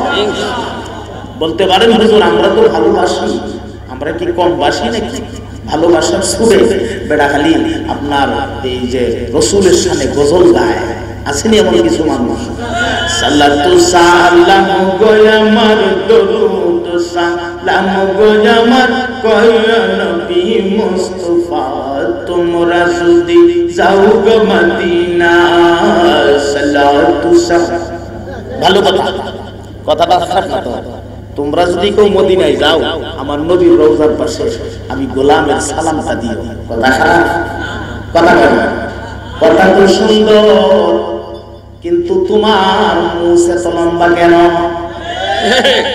বলতে পারেন হুজুর আমরা তো ভালোবাসি, আমরা কি কম বাসি নাকি? ভালোবাসার সুরে বেড়া খালি আপনার এই যে রাসূলের শানে গজল গায়, আসেনি এমন কিছু মানুষ? সাল্লাতু সালাম গো আমার দরুদ সালাম গো আমার কয় নবী মুস্তাফা, তোমরা যদি যাও গো মদিনা, সাল্লাতু সালাম। ভালো কথা, কথাটা খারাপ না তো। তোমরা যদি কেউ মদিনায় যাও, আমার নবীর রওজার পাশে আমি গোলামের সালামটা দিও। কথা খারাপ? কথা খারাপ? কথা তো সুন্দর, কিন্তু তোমার মুখ এত লম্বা কেন?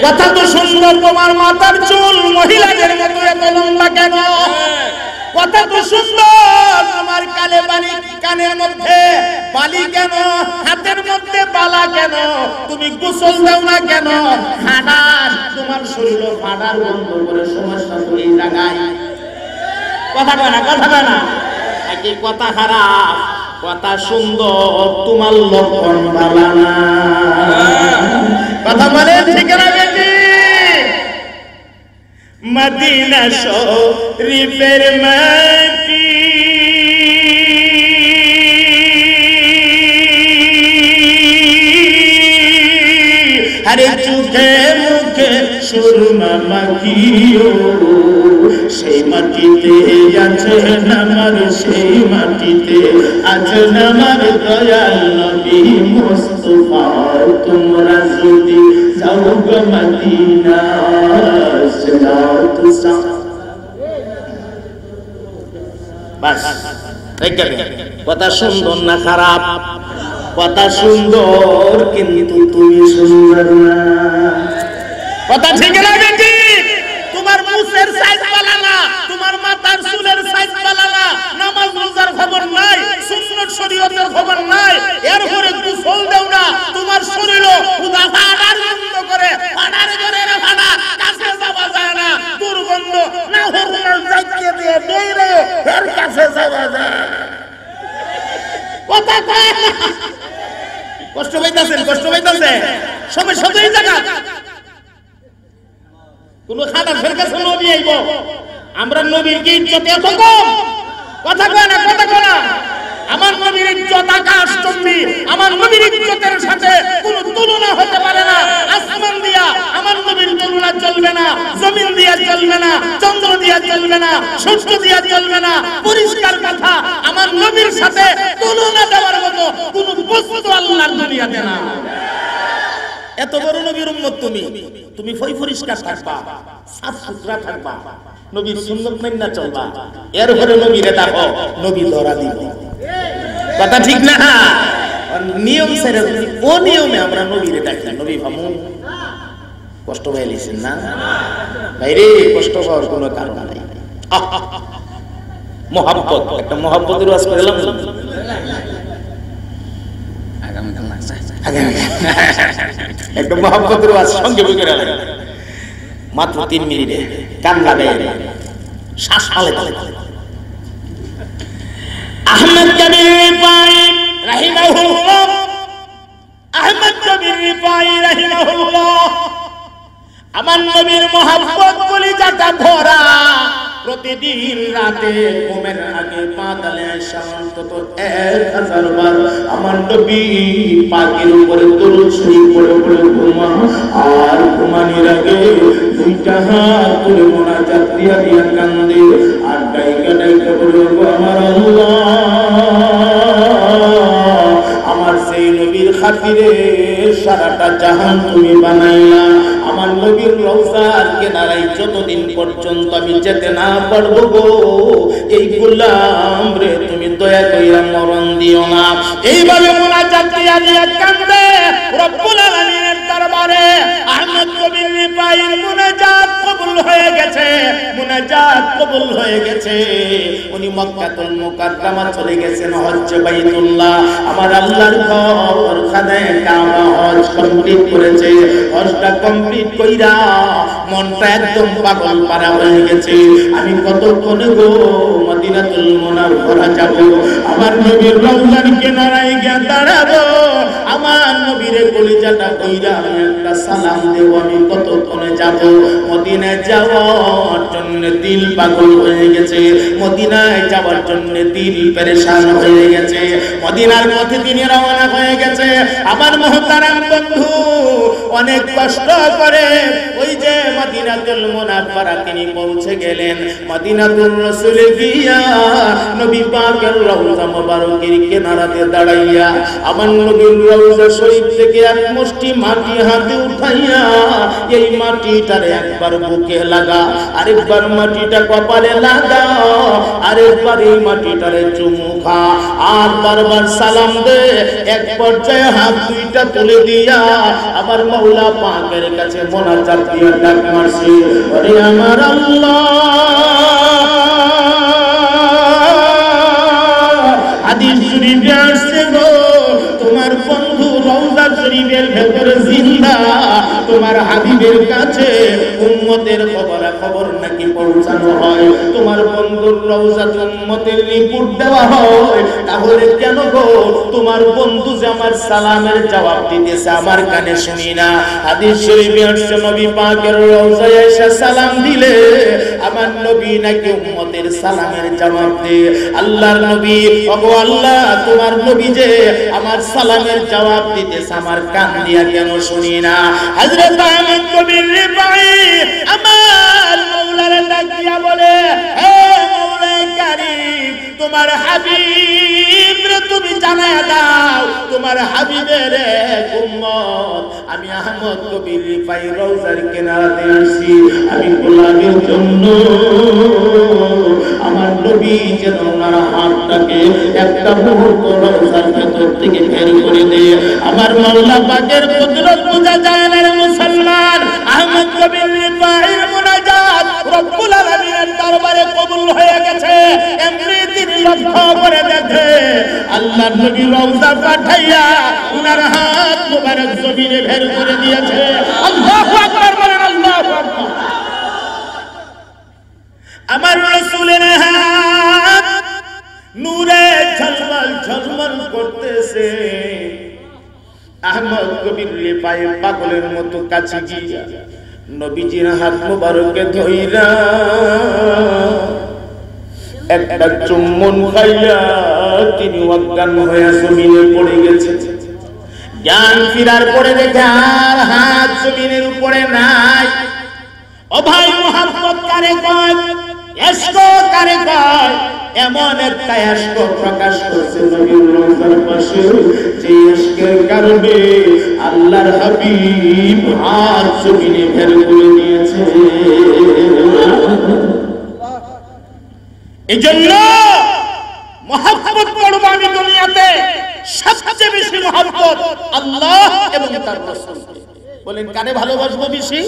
কথা তো সুন্দর, তোমার মাথার চুল মহিলাদের মতো এত লম্বা কেন? কথা তো সুন্দর, তোমার কানে বালি, কানের মধ্যে বালি কেন? হাতের মধ্যে বালা কেন? তুমি গোসল দাও না কেন? ফাটা তোমার শরীর ফাটার বন্ধ করে সমস্যা তো এই জায়গায়। কথা কয় না, কথা কয় না, একই কথা খারাপ, কথা সুন্দর, তোমার লক্ষণ ভালো না। কথা বলে ঠিক না বেটি? মদিনা শরীফের মাটি আরে চোখে মুখে সুরমা মাখিও, সেই মাটিতে আছে আমার, সেই মাটিতে আছে আমার দয়াল নবী মুস্তাফা। তোমরা যদি যাও গো মদিনা, সালাতু সালাম। বাস কথা সুন্দর না খারাপ? কথা সুন্দর, কিন্তু তুমি সুন্দর না। কথা ঠিক না বেটি? তোমার মুখের সাইজ ভালো না, তোমার মাথার চুলের সাইজ ভালো না, নামাজ রোজার খবর নাই, সুন্নাত শরীয়তের খবর নাই, এরপরে গোসল দাও না, তোমার শরীরও খুদা ফাটার গন্ধ করে, ফাটার করে রে ফাটা, কাছে যাওয়া যায় না, দুর্গন্ধ না হরমাল জাকিয়ে দিয়ে দইরে এর কাছে যাওয়া যায়। কথা কয় না? কষ্ট পাইতাছেন? কষ্ট পাইতাছে? সবাই সবাই জায়গা কোন খাদাসের কাছে নবী আইব, আমরা নবীর কি ইজ্জত এত কম? কথা কয় না, কথা কয় না। আমার নবীর ইজ্জত আকাশ চুম্বি, আমার নবীর ইজ্জতের সাথে কোনো তুলনা হতে পারে না। আসমান দিয়া আমার নবীর তুলনা চলবে না, জমিন দিয়া চলবে না, চন্দ্র দিয়া চলবে না, সূর্য দিয়া চলবে না। পরিষ্কার কথা, আমার নবীর সাথে তুলনা দেওয়ার মতো কোনো বস্তু আল্লাহর দুনিয়াতে না। এত বড় নবীর উম্মত তুমি, তুমি পরিষ্কার থাকবা, সাফ সুতরা থাকবা, নবীর সুন্নাত মেনে চলবা, এরপরে নবীরে দেখো, নবী ধরা দিব। কথা ঠিক না? নিয়ম ছেড়ে ও নিয়মে আমরা নবীরে ডাকি, নবী ভামু কষ্ট পাইলেছেন না ভাইরে, কষ্ট পাওয়ার কোনো কারণ নাই। মহাব্বত, একটা মহাব্বতের ওয়াজ করলাম একটা মহাব্বতের ওয়াজ সঙ্গে বই করে মাত্র 3 মিনিটে কান লাগাই শ্বাস ফালে আহমদ কবির রিফাই রাহিমাহুল্লাহ, আহমদ কবির রিফাই রাহিমাহুল্লাহ আমার নবীর মহব্বত কলিজাটা ভরা। প্রতিদিন রাতে ঘুমের আগে পাতালে অন্তত 1000 বার আমার নবী পাকের উপরে দরুদ শরীফ পড়ে পড়ে ঘুমা, আর ঘুমানোর আগে 2টা হাত তুলে মোনাজাত দিয়া দিয়া কান্দে, আর ডাইকা ডাইকা বলে আমার আল্লাহ, আমার সেই নবীর খাতিরে সারাটা জাহান তুমি বানাইলা। আমার নবীর রওজার কিনারায় যতদিন পর্যন্ত আমি যেতে না পারবো গো, এই গোলাম রে তুমি দয়া কইরা মরণ দিও না। এইভাবে মুনাজাত দিয়া দিয়া কান্দে রব্বুল আলামিনের দরবারে। আহমদ কবির রিফাইর মুনাজাত কবুল হয়ে গেছে, মুনাজাত কবুল হয়ে গেছে। উনি মক্কাতুল মুকাররমা চলে গেছেন হজ্জে বাইতুল্লাহ, আমার আল্লাহর ঘর খানায়ে কাবা হজ কমপ্লিট করেছে। হজটা কমপ্লিট কইরা মনটা একদম পাগল পারা হয়ে গেছে। আমি কতক্ষণে গো মদিনাতুল মুনাওয়ারা যাব, আমার নবীর রওজার কিনারায় গিয়ে দাঁড়াবো, আমার নবীর কলিজাটা কইরা আমি একটা সালাম দেব। আমি কতক্ষণে যাব? মদিনায় যাওয়ার জন্য দিল পাগল হয়ে গেছে, মদিনায় যাওয়ার জন্য দিল পেরেশান হয়ে গেছে। মদিনার পথে তিনি রওনা হয়ে গেছে। আমার মুহতারাম বন্ধু অনেক কষ্ট করে ওই যে মদিনাতুল মুনাওয়ারা তিনি পৌঁছে গেলেন। মদিনাতুর রাসূলে গিয়া নবী পাকের রওজা মোবারকের কিনারাতে দাঁড়াইয়া আমার নবীর রওজা শরীফ থেকে এক মুষ্টি মাটি হাতে উঠাইয়া এই মাটিটারে একবার বুকে লাগা, আরেকবার মাটিটা কপালে লাগা, আরেকবার এই মাটিটারে চুমু খা, আর বারবার সালাম দে। এক পর্যায়ে হাত 2টা তুলে দিয়া আমার মাওলা পাকের কাছে মোনাজাত দিয়া ডাক মারছি, ওরে আমার আল্লাহ, হাদিস শরীফে আসছে গো, তোমার বন্ধু রওজা শরীফের ভেতরে জিন্দা, তোমার হাবিবের কাছে উম্মতের খবর নাকি পৌঁছানো হয়, তোমার বন্ধুর রওজা উম্মতের রিপোর্ট দেওয়া হয়। তাহলে কেন গো তোমার বন্ধু যে আমার সালামের জবাব দিতেছে আমার কানে শুনি না? হাদিস শরীফে আসছে নবী পাকের রওজায় এসে সালাম দিলে আমার নবী নাকি উম্মতের সালামের জবাব দেয়। আল্লাহর নবী, ওগো আল্লাহ, তোমার নবী যে আমার সালামের জবাব দিতেছে আমার কান দিয়া কেন শুনি না? হযরত আহমদ কবির রিফাই আমার মাওলারে ডাকিয়া বলে, হে মাওলাই কারীম, তোমার হাবিব রে তুমি জানায়া দাও, তোমার হাবিবের উম্মত আমি আহমদ কবির রিফাই রওজার কিনারাতে আসি, আমি গোলামের জন্য। আমার নবী যেন ওনার হাতটাকে একটা মুহূর্ত রওজার ভেতর থেকে বের করে দেয়। আমার মাওলা পাকের কুদরত বোঝা যায় না মুসলমান। আহমদ কবির রিফাইর মুনাজাত রব্বুল আলামিনের দরবারে কবুল হয়ে গেছে। এমনি তিনি লক্ষ্য করে দেখে আল্লাহর নবী রওজা পাঠাইয়া ওনার হাত মুবারক জমিনে বের করে দিয়েছে। আল্লাহু আকবার বলেন, আল্লাহু আকবার। আমার রাসূলের হাত নূরে ঝলমল ঝলমল করতেছে। আহমদ কবির রিফাই পাগলের মতো কাছে গিয়া নবীজির হাত মুবারকে ধইরা একটা চুম্বন খাইয়া তিনি অজ্ঞান হয়ে জমিনে পড়ে গেছে। জ্ঞান ফিরার পরে দেখে আর হাত জমিনের উপরে নাই। ও ভাই, মুহাব্বত কারে কয়, ইশক কারে কয়? এমন একটা ইশক প্রকাশ করছে নবীর রওজার পাশে, যে ইশকের কারণে আল্লাহর হাবিব হাত জমিনে বের করে নিয়েছে। এজন্য মুহাব্বত করব আমি দুনিয়াতে, সবচেয়ে বেশি মুহাব্বত আল্লাহ এবং তার রাসূলকে। বলেন কারে ভালোবাসবো বেশি?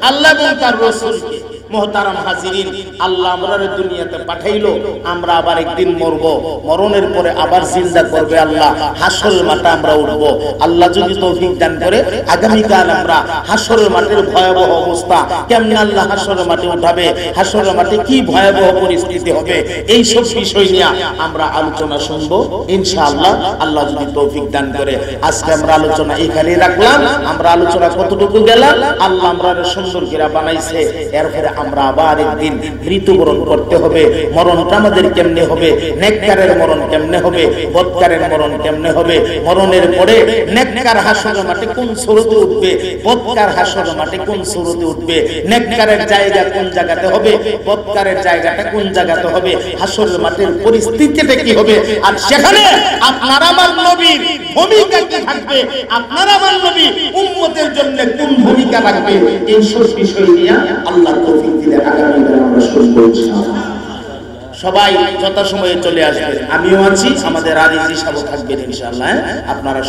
আল্লাহ এবং তার রাসূলকে। মুহতারাম হাজিরিন, আল্লাহ আমরারে দুনিয়াতে পাঠাইলো, আমরা আবার একদিন মরব, মরণের পরে আবার জিন্দা করবে আল্লাহ, হাসরের মাঠে আমরা উঠব। আল্লাহ যদি তৌফিক দান করে আগামীকাল আমরা হাসরের মাঠের ভয়াবহ অবস্থা, কেমনে আল্লাহ হাসরের মাঠে উঠাবে, হাসরের মাঠে কি ভয়াবহ পরিস্থিতি হবে, এই সব বিষয় নিয়ে আমরা আলোচনা শুনবো ইনশাআল্লাহ, আল্লাহ যদি তৌফিক দান করে। আজকে আমরা আলোচনা এখানেই রাখলাম। আমরা আলোচনা কতটুকু গেলাম, আল্লাহ আমরারে সুন্দর করে বানাইছে। এরপরে আমরা আবার একদিন মৃত্যুবরণ করতে হবে। মরণটা আমাদের কেমনে হবে? নেককারের মরণ কেমনে হবে? বদকারের মরণ কেমনে হবে? মরণের পরে নেককার হাসরের মাঠে কোন সুরতে উঠবে, বদকার হাসরের মাঠে কোন সুরতে উঠবে, নেককারের জায়গা কোন জায়গাতে হবে, বদকারের জায়গাটা কোন জায়গাতে হবে, হাসরের মাঠের পরিস্থিতিটা কি হবে, আর সেখানে আপনার আমার নবীর ভূমিকা কি থাকবে, আপনার আমার নবী উম্মতের জন্য কোন ভূমিকা রাখবে, এই সব বিষয় নিয়ে আল্লাহ তৌফিক দিলে আগামীকাল আমরা শুনবো ইনশাআল্লাহ। সবাই যথাসময়ে চলে আসবেন, আমিও আছি, আমাদের আরিজি সাহেব থাকবেন ইনশাআল্লাহ। আপনারা